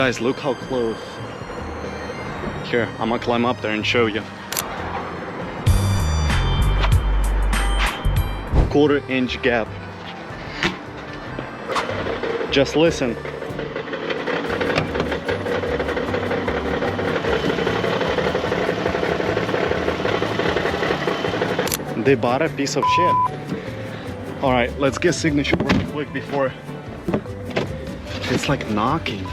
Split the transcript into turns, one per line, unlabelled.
Guys, look how close. Here, I'm gonna climb up there and show you. 1/4-inch gap. Just listen. They bought a piece of shit. All right, let's get signature real quick before it's like knocking.